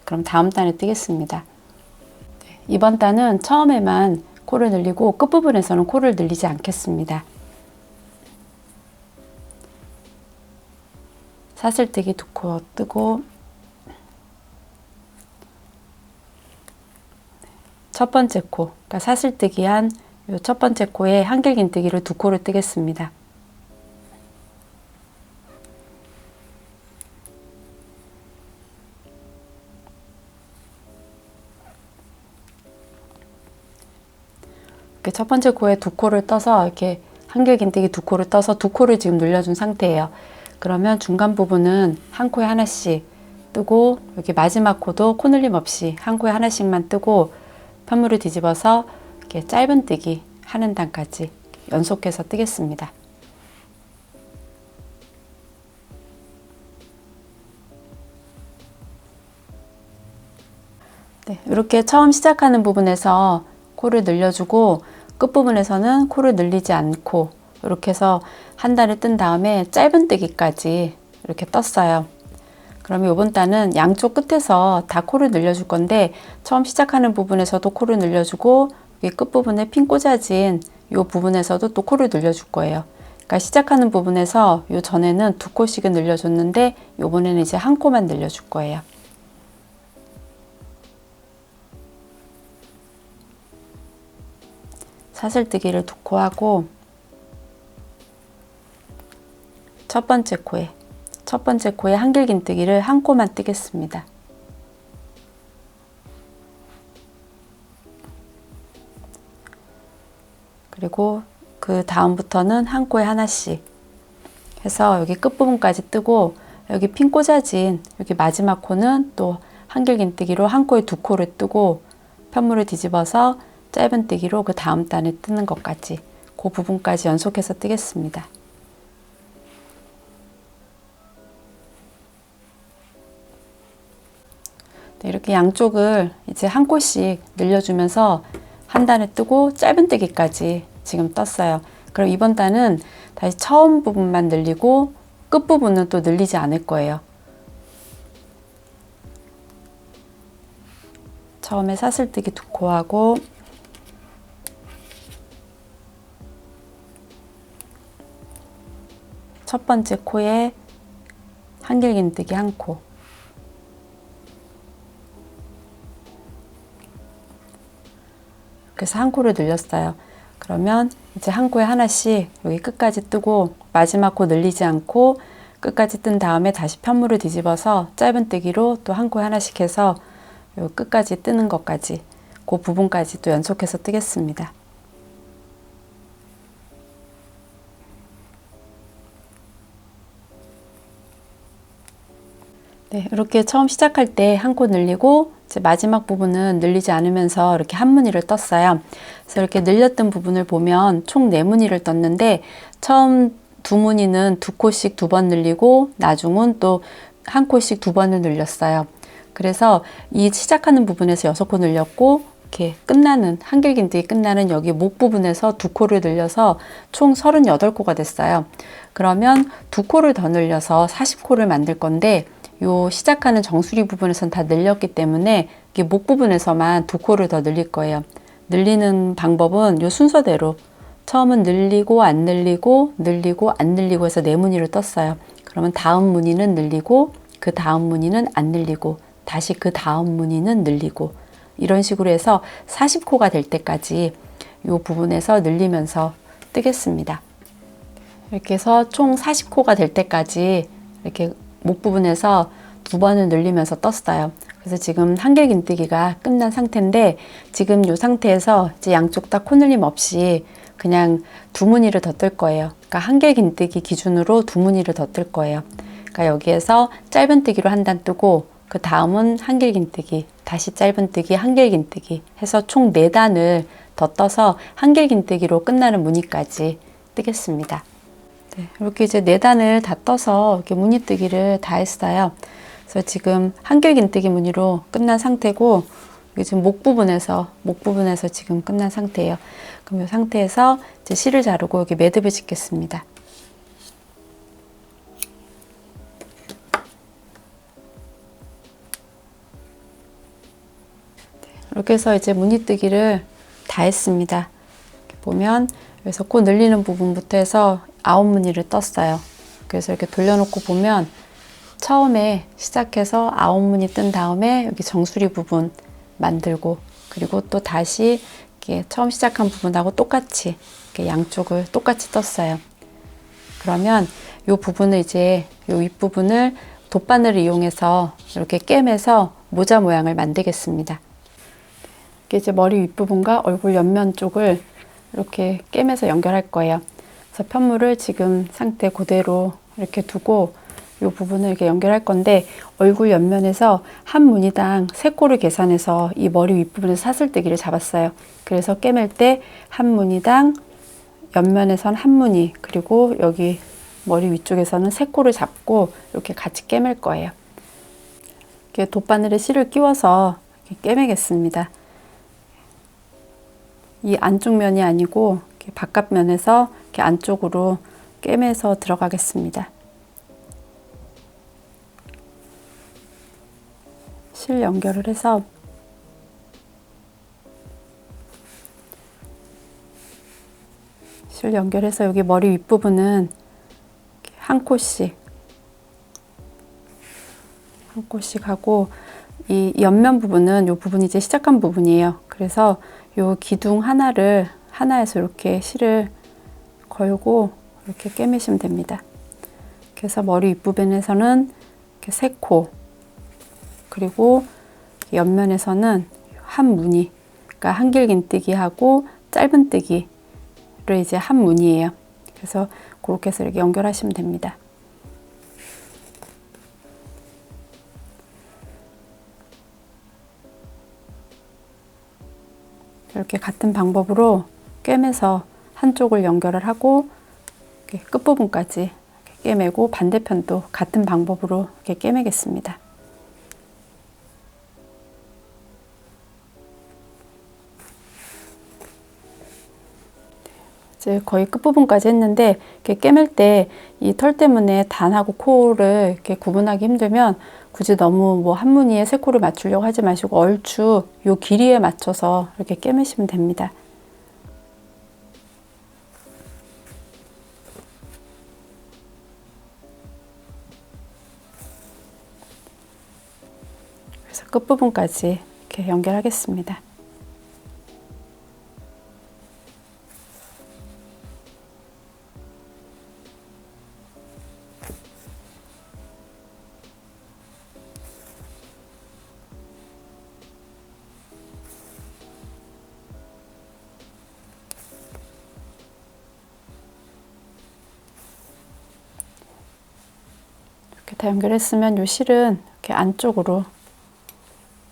그럼 다음 단에 뜨겠습니다. 이번 단은 처음에만 코를 늘리고 끝부분에서는 코를 늘리지 않겠습니다. 사슬뜨기 2코 뜨고 첫 번째 코, 그러니까 사슬뜨기 한 첫 번째 코에 한길긴뜨기를 2코를 뜨겠습니다. 이렇게 첫 번째 코에 2코를 떠서 이렇게 한길긴뜨기 2코를 떠서 2코를 지금 늘려준 상태예요. 그러면 중간 부분은 한 코에 하나씩 뜨고 여기 마지막 코도 코늘림 없이 한 코에 하나씩만 뜨고 편물을 뒤집어서 이렇게 짧은뜨기 하는 단까지 연속해서 뜨겠습니다. 네, 이렇게 처음 시작하는 부분에서 코를 늘려주고 끝부분에서는 코를 늘리지 않고 이렇게 해서 한 단을 뜬 다음에 짧은뜨기까지 이렇게 떴어요. 그러면 이번 단은 양쪽 끝에서 다 코를 늘려줄 건데 처음 시작하는 부분에서도 코를 늘려주고 여기 끝부분에 핀 꽂아진 이 부분에서도 또 코를 늘려줄 거예요. 그러니까 시작하는 부분에서 이 전에는 2코씩은 늘려줬는데 이번에는 이제 한 코만 늘려줄 거예요. 사슬뜨기를 2코 하고 첫 번째 코에 한길긴뜨기를 한 코만 뜨겠습니다. 그리고 그 다음부터는 한 코에 하나씩 해서 여기 끝부분까지 뜨고 여기 핀 꽂아진 여기 마지막 코는 또 한길긴뜨기로 한 코에 2코를 뜨고 편물을 뒤집어서 짧은뜨기로 그 다음 단에 뜨는 것까지 그 부분까지 연속해서 뜨겠습니다. 네, 이렇게 양쪽을 이제 한 코씩 늘려주면서 한 단에 뜨고 짧은뜨기까지 지금 떴어요. 그럼 이번 단은 다시 처음 부분만 늘리고 끝부분은 또 늘리지 않을 거예요. 처음에 사슬뜨기 2코 하고 첫 번째 코에 한길긴뜨기 1코, 그래서 한 코를 늘렸어요. 그러면 이제 한 코에 하나씩 여기 끝까지 뜨고 마지막 코 늘리지 않고 끝까지 뜬 다음에 다시 편물을 뒤집어서 짧은뜨기로 또 한 코에 하나씩 해서 요 끝까지 뜨는 것까지 그 부분까지 또 연속해서 뜨겠습니다. 네, 이렇게 처음 시작할 때 한 코 늘리고 이제 마지막 부분은 늘리지 않으면서 이렇게 한 무늬를 떴어요. 그래서 이렇게 늘렸던 부분을 보면 총 4무늬를 떴는데 처음 2무늬는 2코씩 2번 늘리고 나중은 또 한 코씩 2번을 늘렸어요. 그래서 이 시작하는 부분에서 6코 늘렸고 이렇게 끝나는 한길긴뜨기 끝나는 여기 목 부분에서 2코를 늘려서 총 38코가 됐어요. 그러면 2코를 더 늘려서 40코를 만들 건데 요 시작하는 정수리 부분에선 다 늘렸기 때문에 이게 목 부분에서만 2코를 더 늘릴 거예요. 늘리는 방법은 요 순서대로 처음은 늘리고 안 늘리고 늘리고 안 늘리고 해서 네 무늬를 떴어요. 그러면 다음 무늬는 늘리고 그 다음 무늬는 안 늘리고 다시 그 다음 무늬는 늘리고 이런 식으로 해서 40코가 될 때까지 이 부분에서 늘리면서 뜨겠습니다. 이렇게 해서 총 40코가 될 때까지 이렇게 목 부분에서 두 번을 늘리면서 떴어요. 그래서 지금 한길긴뜨기가 끝난 상태인데 지금 이 상태에서 이제 양쪽 다 코늘림 없이 그냥 두 무늬를 더 뜰 거예요. 그러니까 한길긴뜨기 기준으로 두 무늬를 더 뜰 거예요. 그러니까 여기에서 짧은뜨기로 한 단 뜨고 그 다음은 한길긴뜨기, 다시 짧은뜨기, 한길긴뜨기 해서 총 4단을 더 떠서 한길긴뜨기로 끝나는 무늬까지 뜨겠습니다. 네, 이렇게 이제 4단을 다 떠서 이렇게 무늬뜨기를 다 했어요. 그래서 지금 한길긴뜨기 무늬로 끝난 상태고 이게 지금 목 부분에서 지금 끝난 상태예요. 그럼 이 상태에서 이제 실을 자르고 여기 매듭을 짓겠습니다. 이렇게 해서 이제 무늬뜨기를 다 했습니다. 이렇게 보면 여기서 코 늘리는 부분부터 해서 9무늬를 떴어요. 그래서 이렇게 돌려놓고 보면 처음에 시작해서 9무늬 뜬 다음에 여기 정수리 부분 만들고 그리고 또 다시 이렇게 처음 시작한 부분하고 똑같이 이렇게 양쪽을 똑같이 떴어요. 그러면 이 부분을 이제 이 윗부분을 돗바늘을 이용해서 이렇게 꿰매서 모자 모양을 만들겠습니다. 이렇게 이제 머리 윗부분과 얼굴 옆면 쪽을 이렇게 꿰매서 연결할 거예요. 그래서 편물을 지금 상태 그대로 이렇게 두고 이 부분을 이렇게 연결할 건데 얼굴 옆면에서 한 무늬당 3코를 계산해서 이 머리 윗부분에서 사슬뜨기를 잡았어요. 그래서 꿰맬 때 한 무늬당 옆면에선 한 무늬 그리고 여기 머리 위쪽에서는 3코를 잡고 이렇게 같이 꿰맬 거예요. 이렇게 돗바늘에 실을 끼워서 이렇게 꿰매겠습니다. 이 안쪽 면이 아니고 이렇게 바깥면에서 이렇게 안쪽으로 꿰매서 들어가겠습니다. 실 연결을 해서 여기 머리 윗부분은 한 코씩 하고 이 옆면 부분은 이 부분이 이제 시작한 부분이에요. 그래서 이 기둥 하나에서 이렇게 실을 걸고 이렇게 꿰매시면 됩니다. 그래서 머리 윗부분에서는 이렇게 3코 그리고 옆면에서는 한 무늬, 그러니까 한길긴뜨기하고 짧은뜨기를 이제 한 무늬예요. 그래서 그렇게 해서 이렇게 연결하시면 됩니다. 이렇게 같은 방법으로 꿰매서 한쪽을 연결을 하고 이렇게 끝부분까지 이렇게 꿰매고 반대편도 같은 방법으로 이렇게 꿰매겠습니다. 이제 거의 끝부분까지 했는데 이렇게 꿰맬 때 이 털 때문에 단하고 코를 이렇게 구분하기 힘들면 굳이 너무 뭐 한 무늬에 3코를 맞추려고 하지 마시고 얼추 요 길이에 맞춰서 이렇게 꿰매시면 됩니다. 그래서 끝부분까지 이렇게 연결하겠습니다. 이렇게 다 연결했으면 이 실은 이렇게 안쪽으로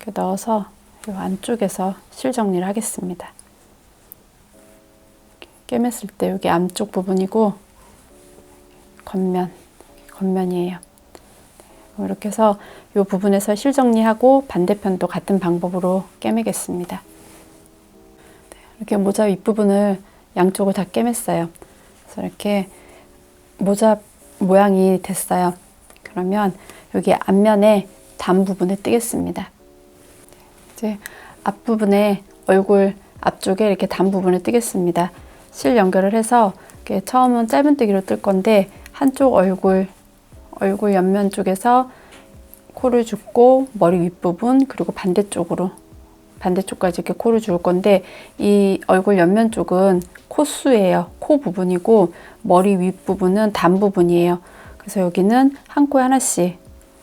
이렇게 넣어서 이 안쪽에서 실 정리를 하겠습니다. 꿰맸을 때 여기 안쪽 부분이고 겉면이에요. 이렇게 해서 이 부분에서 실 정리하고 반대편도 같은 방법으로 꿰매겠습니다. 이렇게 모자 윗부분을 양쪽을 다 꿰맸어요. 그래서 이렇게 모자 모양이 됐어요. 그러면 여기 앞면에 단 부분을 뜨겠습니다. 이제 앞부분에 얼굴 앞쪽에 이렇게 단 부분을 뜨겠습니다. 실 연결을 해서 이렇게 처음은 짧은뜨기로 뜰 건데 한쪽 얼굴 옆면 쪽에서 코를 줍고 머리 윗부분 그리고 반대쪽까지 이렇게 코를 줄 건데 이 얼굴 옆면 쪽은 코수예요. 코 부분이고 머리 윗부분은 단 부분이에요. 그래서 여기는 한 코에 하나씩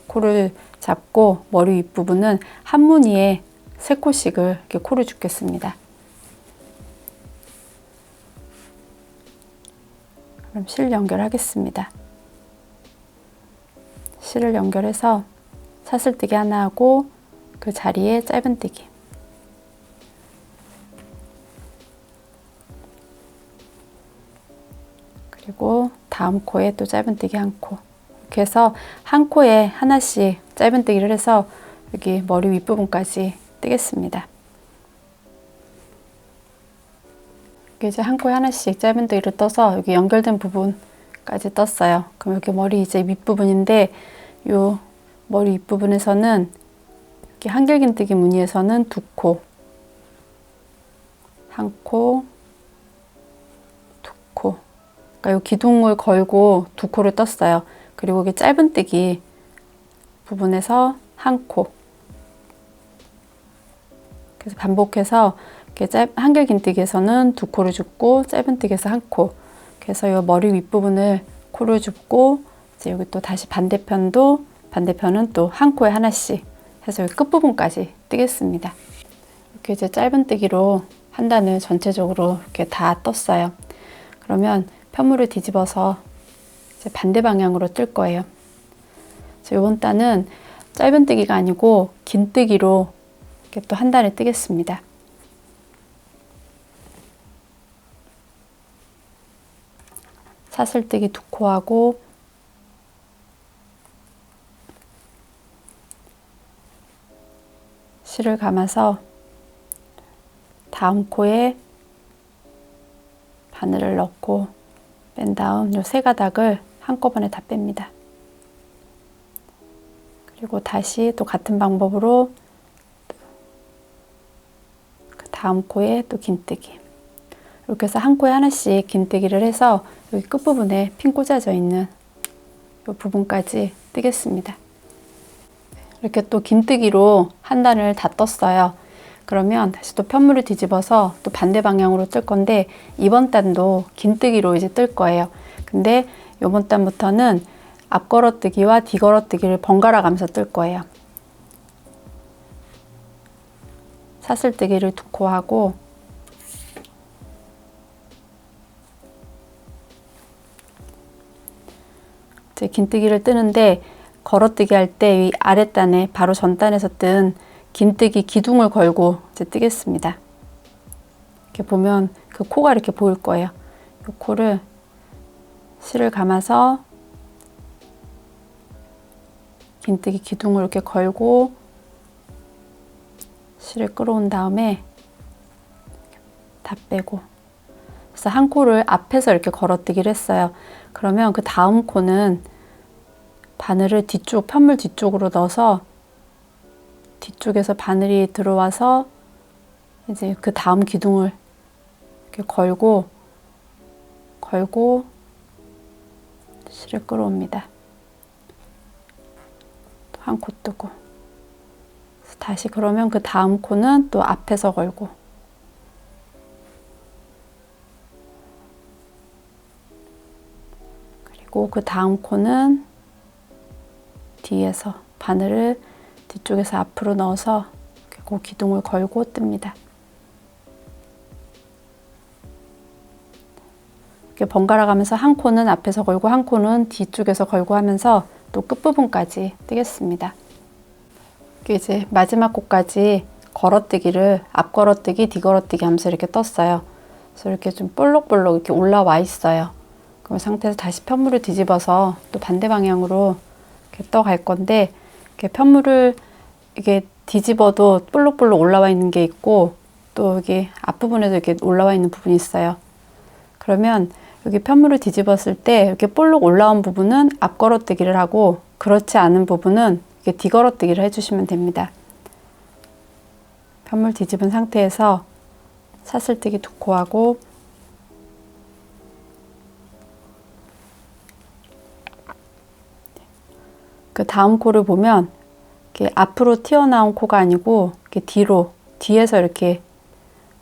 코를 잡고 머리 윗부분은 한 무늬에 3코씩을 이렇게 코를 줍겠습니다. 그럼 실 연결하겠습니다. 실을 연결해서 사슬뜨기 하나 하고 그 자리에 짧은뜨기, 그리고 다음 코에 또 짧은뜨기 한 코, 이렇게 해서 한 코에 하나씩 짧은뜨기를 해서 여기 머리 윗부분까지 뜨겠습니다. 이제 한 코에 하나씩 짧은뜨기를 떠서 여기 연결된 부분까지 떴어요. 그럼 여기 머리 이제 윗부분인데 요 머리 윗부분에서는 이렇게 한길긴뜨기 무늬에서는 2코, 한 코, 2코, 그러니까 요 기둥을 걸고 2코를 떴어요. 그리고 여기 짧은뜨기 부분에서 한 코, 그래서 반복해서 이렇게 한길긴뜨기에서는 2코를 줍고 짧은뜨기에서 한 코, 그래서 요 머리 윗부분을 코를 줍고 이제 여기 또 다시 반대편은 또 한 코에 하나씩 해서 여기 끝부분까지 뜨겠습니다. 이렇게 이제 짧은뜨기로 한 단을 전체적으로 이렇게 다 떴어요. 그러면 편물을 뒤집어서 이제 반대 방향으로 뜰 거예요. 이번 단은 짧은뜨기가 아니고 긴뜨기로 이렇게 또 한 단을 뜨겠습니다. 사슬뜨기 2코 하고 실을 감아서 다음 코에 바늘을 넣고 뺀 다음 요 3가닥을 한꺼번에 다 뺍니다. 그리고 다시 또 같은 방법으로 그 다음 코에 또 긴뜨기, 이렇게 해서 한 코에 하나씩 긴뜨기를 해서 여기 끝부분에 핀 꽂아져 있는 이 부분까지 뜨겠습니다. 이렇게 또 긴뜨기로 한 단을 다 떴어요. 그러면 다시 또 편물을 뒤집어서 또 반대 방향으로 뜰 건데 이번 단도 긴뜨기로 이제 뜰 거예요. 근데 이번 단부터는 앞걸어뜨기와 뒤걸어뜨기를 번갈아 가면서 뜰 거예요. 사슬뜨기를 2코 하고 이제 긴뜨기를 뜨는데 걸어뜨기 할 때 이 아랫단에 바로 전단에서 뜬 긴뜨기 기둥을 걸고 이제 뜨겠습니다. 이렇게 보면 그 코가 이렇게 보일 거예요. 이 코를 실을 감아서 긴뜨기 기둥을 이렇게 걸고 실을 끌어온 다음에 다 빼고, 그래서 한 코를 앞에서 이렇게 걸어뜨기를 했어요. 그러면 그 다음 코는 바늘을 편물 뒤쪽으로 넣어서 뒤쪽에서 바늘이 들어와서 이제 그 다음 기둥을 이렇게 걸고 실을 끌어옵니다. 또 한 코 뜨고 다시, 그러면 그 다음 코는 또 앞에서 걸고 그리고 그 다음 코는 뒤에서 바늘을 뒤쪽에서 앞으로 넣어서 그 기둥을 걸고 뜹니다. 이렇게 번갈아 가면서 한 코는 앞에서 걸고 한 코는 뒤쪽에서 걸고 하면서 또 끝부분까지 뜨겠습니다. 이제 마지막 코까지 걸어뜨기를 앞걸어뜨기, 뒤걸어뜨기 하면서 이렇게 떴어요. 그래서 이렇게 좀 볼록볼록 이렇게 올라와 있어요. 그 상태에서 다시 편물을 뒤집어서 또 반대 방향으로 이렇게 떠갈 건데, 이렇게 편물을 이게 뒤집어도 볼록볼록 올라와 있는 게 있고 또 여기 앞부분에도 이렇게 올라와 있는 부분이 있어요. 그러면 여기 편물을 뒤집었을 때 이렇게 볼록 올라온 부분은 앞걸어뜨기를 하고, 그렇지 않은 부분은 이렇게 뒤걸어뜨기를 해주시면 됩니다. 편물 뒤집은 상태에서 사슬뜨기 두 코하고 그 다음 코를 보면 이렇게 앞으로 튀어나온 코가 아니고 이렇게 뒤에서 이렇게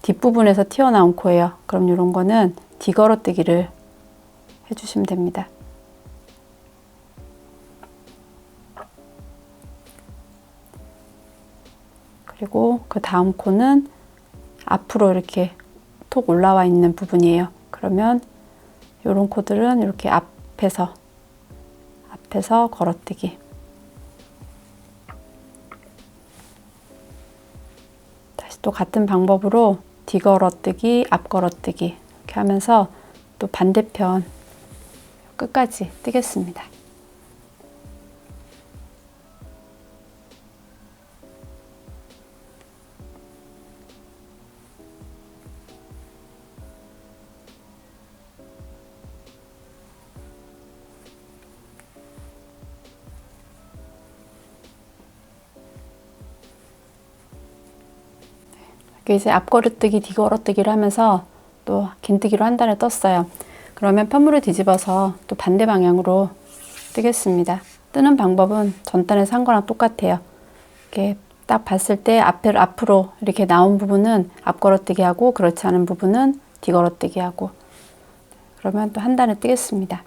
뒷부분에서 튀어나온 코예요. 그럼 이런 거는 뒤걸어뜨기를 해주시면 됩니다. 그리고 그 다음 코는 앞으로 이렇게 톡 올라와 있는 부분이에요. 그러면 이런 코들은 이렇게 앞에서 걸어뜨기. 다시 또 같은 방법으로 뒤걸어뜨기, 앞걸어뜨기 이렇게 하면서 또 반대편 끝까지 뜨겠습니다. 이제 앞걸어뜨기, 뒤걸어뜨기를 하면서 또 긴뜨기로 한 단을 떴어요. 그러면 편물을 뒤집어서 또 반대 방향으로 뜨겠습니다. 뜨는 방법은 전단에서 한 거랑 똑같아요. 이렇게 딱 봤을 때 앞으로 이렇게 나온 부분은 앞걸어뜨기 하고 그렇지 않은 부분은 뒤걸어뜨기 하고 그러면 또 한 단을 뜨겠습니다.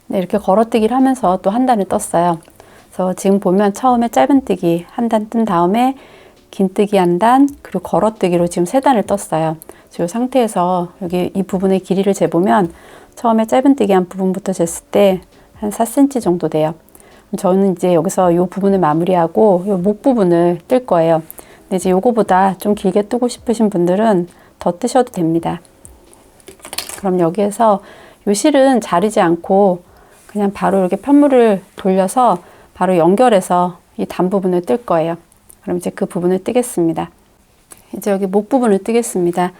네, 이렇게 걸어뜨기를 하면서 또 한 단을 떴어요. 그래서 지금 보면 처음에 짧은뜨기 한 단 뜬 다음에 긴뜨기 한 단, 그리고 걸어뜨기로 지금 세 단을 떴어요. 이 상태에서 여기 이 부분의 길이를 재보면 처음에 짧은뜨기 한 부분부터 쟀을 때 한 4cm 정도 돼요. 저는 이제 여기서 이 부분을 마무리하고 이 목 부분을 뜰 거예요. 근데 이제 요거보다 좀 길게 뜨고 싶으신 분들은 더 뜨셔도 됩니다. 그럼 여기에서 요 실은 자르지 않고 그냥 바로 이렇게 편물을 돌려서 바로 연결해서 이 단 부분을 뜰 거예요. 그럼 이제 그 부분을 뜨겠습니다. 이제 여기 목 부분을 뜨겠습니다.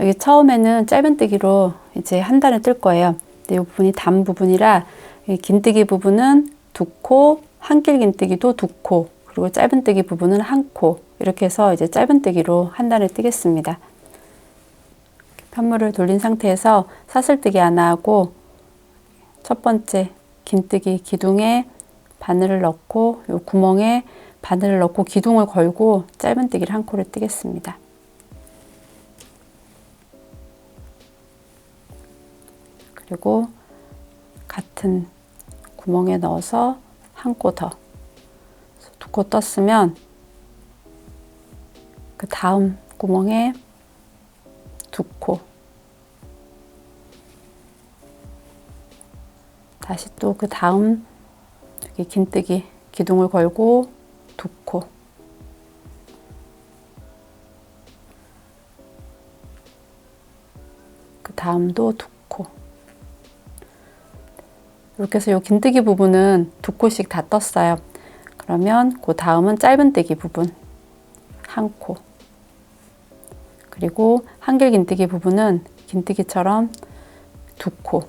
여기 처음에는 짧은뜨기로 이제 한 단을 뜰 거예요. 근데 이 부분이 단 부분이라 이 긴뜨기 부분은 두 코, 한길 긴뜨기도 두 코, 그리고 짧은뜨기 부분은 한 코, 이렇게 해서 이제 짧은뜨기로 한 단을 뜨겠습니다. 편물을 돌린 상태에서 사슬뜨기 하나 하고 첫 번째 긴뜨기 기둥에 바늘을 넣고 요 구멍에 바늘을 넣고 기둥을 걸고 짧은뜨기를 한 코를 뜨겠습니다. 그리고 같은 구멍에 넣어서 한 코 더, 두 코 떴으면 그 다음 구멍에 두 코, 다시 또 그 다음 여기 긴뜨기 기둥을 걸고 두 코, 그 다음도 두 코. 이렇게 해서 이 긴뜨기 부분은 두 코씩 다 떴어요. 그러면 그 다음은 짧은뜨기 부분 한 코, 그리고 한길 긴뜨기 부분은 긴뜨기처럼 두 코,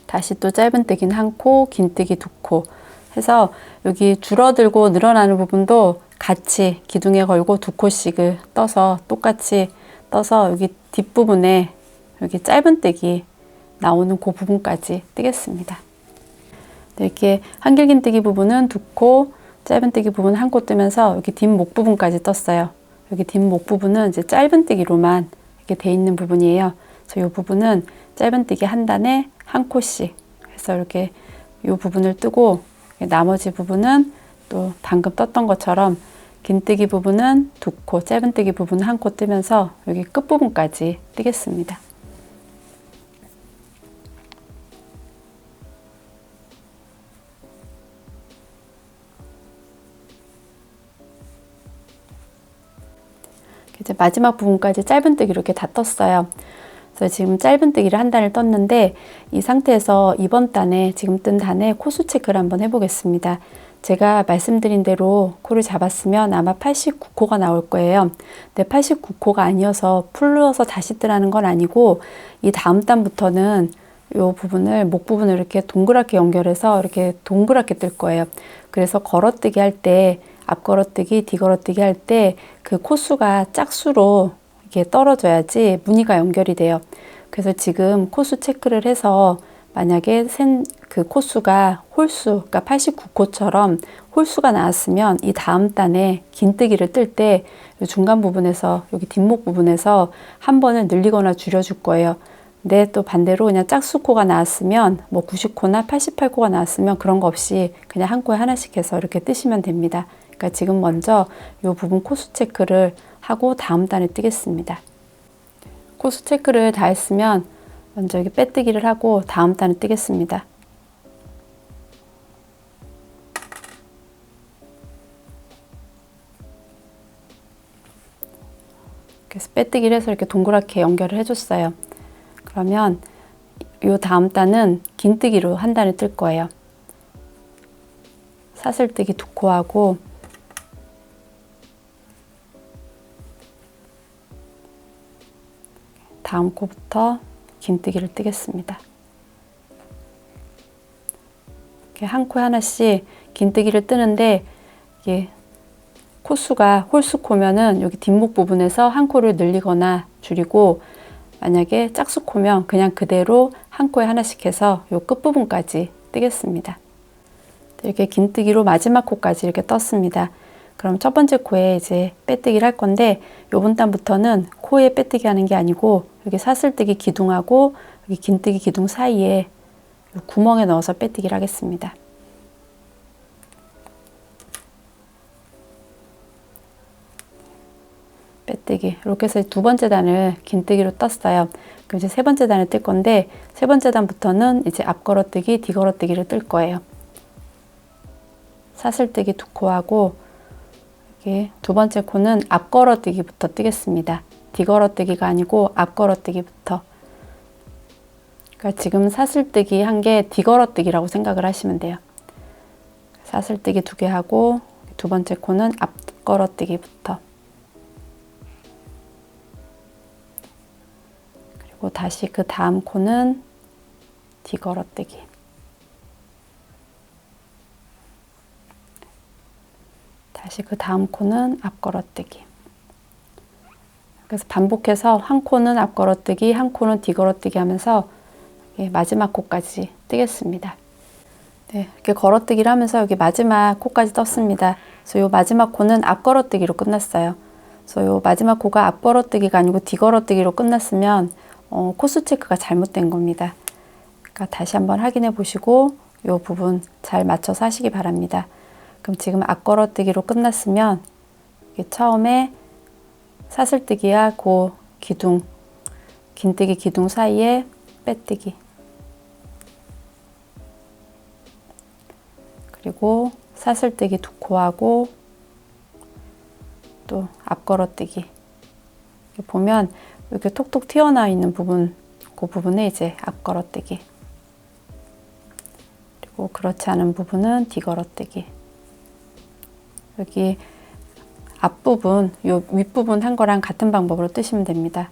다시 또 짧은뜨기는 한 코, 긴뜨기 두 코 해서 여기 줄어들고 늘어나는 부분도 같이 기둥에 걸고 두 코씩을 떠서 똑같이 떠서 여기 뒷부분에 여기 짧은뜨기 나오는 그 부분까지 뜨겠습니다. 이렇게 한길 긴뜨기 부분은 두 코, 짧은뜨기 부분 한 코 뜨면서 여기 뒷목 부분까지 떴어요. 여기 뒷목 부분은 이제 짧은뜨기로만 이렇게 돼 있는 부분이에요. 그래서 이 부분은 짧은뜨기 한 단에 한 코씩 해서 이렇게 이 부분을 뜨고 나머지 부분은 또 방금 떴던 것처럼 긴뜨기 부분은 두 코, 짧은뜨기 부분은 한 코 뜨면서 여기 끝부분까지 뜨겠습니다. 이제 마지막 부분까지 짧은뜨기로 이렇게 다 떴어요. 그래서 지금 짧은뜨기를 한 단을 떴는데 이 상태에서 이번 단에 지금 뜬 단에 코수 체크를 한번 해보겠습니다. 제가 말씀드린 대로 코를 잡았으면 아마 89코가 나올 거예요. 근데 89코가 아니어서 풀러서 다시 뜨라는 건 아니고 이 다음 단부터는 이 부분을 목 부분을 이렇게 동그랗게 연결해서 이렇게 동그랗게 뜰 거예요. 그래서 걸어뜨기 할 때 앞 걸어뜨기, 뒤 걸어뜨기 할 때 그 코수가 짝수로 이게 떨어져야지 무늬가 연결이 돼요. 그래서 지금 코수 체크를 해서 만약에 그 코수가 홀수, 그러니까 89코처럼 홀수가 나왔으면 이 다음 단에 긴뜨기를 뜰 때 중간 부분에서 여기 뒷목 부분에서 한 번을 늘리거나 줄여줄 거예요. 근데 또 반대로 그냥 짝수코가 나왔으면 뭐 90코나 88코가 나왔으면 그런 거 없이 그냥 한 코에 하나씩 해서 이렇게 뜨시면 됩니다. 그러니까 지금 먼저 이 부분 코수 체크를 하고 다음 단에 뜨겠습니다. 코수 체크를 다 했으면 먼저 여기 빼뜨기를 하고 다음 단에 뜨겠습니다. 그래서 빼뜨기를 해서 이렇게 동그랗게 연결을 해줬어요. 그러면 이 다음 단은 긴뜨기로 한 단을 뜰 거예요. 사슬뜨기 2코하고 다음 코부터 긴뜨기를 뜨겠습니다. 이렇게 한 코에 하나씩 긴뜨기를 뜨는데 이게 코수가 홀수코면은 여기 뒷목 부분에서 한 코를 늘리거나 줄이고 만약에 짝수코면 그냥 그대로 한 코에 하나씩 해서 요 끝부분까지 뜨겠습니다. 이렇게 긴뜨기로 마지막 코까지 이렇게 떴습니다. 그럼 첫 번째 코에 이제 빼뜨기를 할 건데 요번 단부터는 코에 빼뜨기 하는 게 아니고 여기 사슬뜨기 기둥하고 여기 긴뜨기 기둥 사이에 요 구멍에 넣어서 빼뜨기를 하겠습니다. 빼뜨기 이렇게 해서 두 번째 단을 긴뜨기로 떴어요. 그럼 이제 세 번째 단을 뜰 건데 세 번째 단부터는 이제 앞 걸어뜨기, 뒤 걸어뜨기를 뜰 거예요. 사슬뜨기 2코하고 여기 두 번째 코는 앞 걸어뜨기부터 뜨겠습니다. 뒤 걸어뜨기가 아니고 앞 걸어뜨기부터. 그러니까 지금 사슬뜨기 한 게 뒤 걸어뜨기라고 생각을 하시면 돼요. 사슬뜨기 2개 하고 두 번째 코는 앞 걸어뜨기부터. 그리고 다시 그 다음 코는 뒤 걸어뜨기. 다시 그 다음 코는 앞 걸어뜨기. 그래서 반복해서 한 코는 앞 걸어뜨기, 한 코는 뒤 걸어뜨기 하면서 마지막 코까지 뜨겠습니다. 네, 이렇게 걸어뜨기를 하면서 여기 마지막 코까지 떴습니다. 그래서 이 마지막 코는 앞 걸어뜨기로 끝났어요. 그래서 이 마지막 코가 앞 걸어뜨기가 아니고 뒤 걸어뜨기로 끝났으면 코수 체크가 잘못된 겁니다. 그러니까 다시 한번 확인해 보시고 이 부분 잘 맞춰서 하시기 바랍니다. 그럼 지금 앞 걸어뜨기로 끝났으면 처음에 사슬뜨기와 그 기둥, 긴뜨기 기둥 사이에 빼뜨기, 그리고 사슬뜨기 2코하고 또 앞 걸어뜨기. 보면 이렇게 톡톡 튀어나와 있는 부분, 그 부분에 이제 앞 걸어뜨기. 그리고 그렇지 않은 부분은 뒤 걸어뜨기. 여기 앞부분, 요 윗부분 한 거랑 같은 방법으로 뜨시면 됩니다.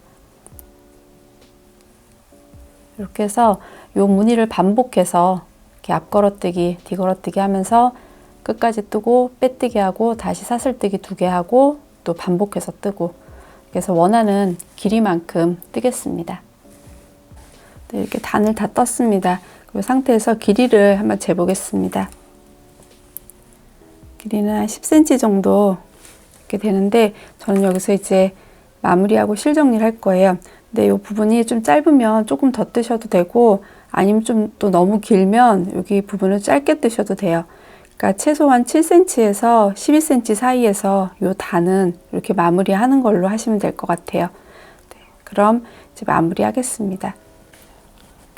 이렇게 해서 요 무늬를 반복해서 이렇게 앞 걸어뜨기, 뒤 걸어뜨기 하면서 끝까지 뜨고 빼뜨기 하고 다시 사슬뜨기 2개 하고 또 반복해서 뜨고, 그래서 원하는 길이만큼 뜨겠습니다. 네, 이렇게 단을 다 떴습니다. 그 상태에서 길이를 한번 재보겠습니다. 길이는 한 10cm 정도 이렇게 되는데 저는 여기서 이제 마무리하고 실 정리를 할 거예요. 근데 이 부분이 좀 짧으면 조금 더 뜨셔도 되고 아니면 좀 또 너무 길면 여기 부분을 짧게 뜨셔도 돼요. 그러니까 최소한 7cm에서 12cm 사이에서 이 단은 이렇게 마무리하는 걸로 하시면 될 것 같아요. 네, 그럼 이제 마무리하겠습니다.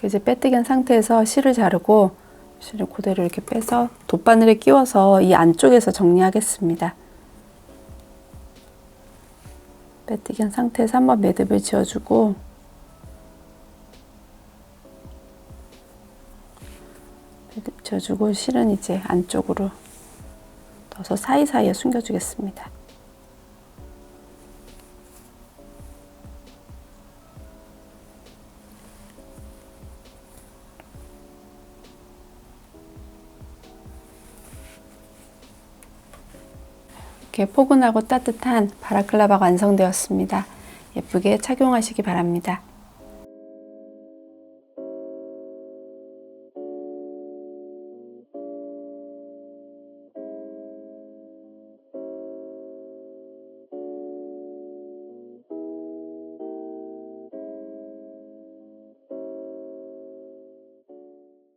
이제 빼뜨기 한 상태에서 실을 자르고 실을 그대로 이렇게 빼서 돗바늘에 끼워서 이 안쪽에서 정리하겠습니다. 빼뜨기 한 상태에서 한번 매듭을 지어주고 매듭 지어주고 실은 이제 안쪽으로 넣어서 사이사이에 숨겨주겠습니다. 이렇게 포근하고 따뜻한 바라클라바가 완성되었습니다. 예쁘게 착용하시기 바랍니다.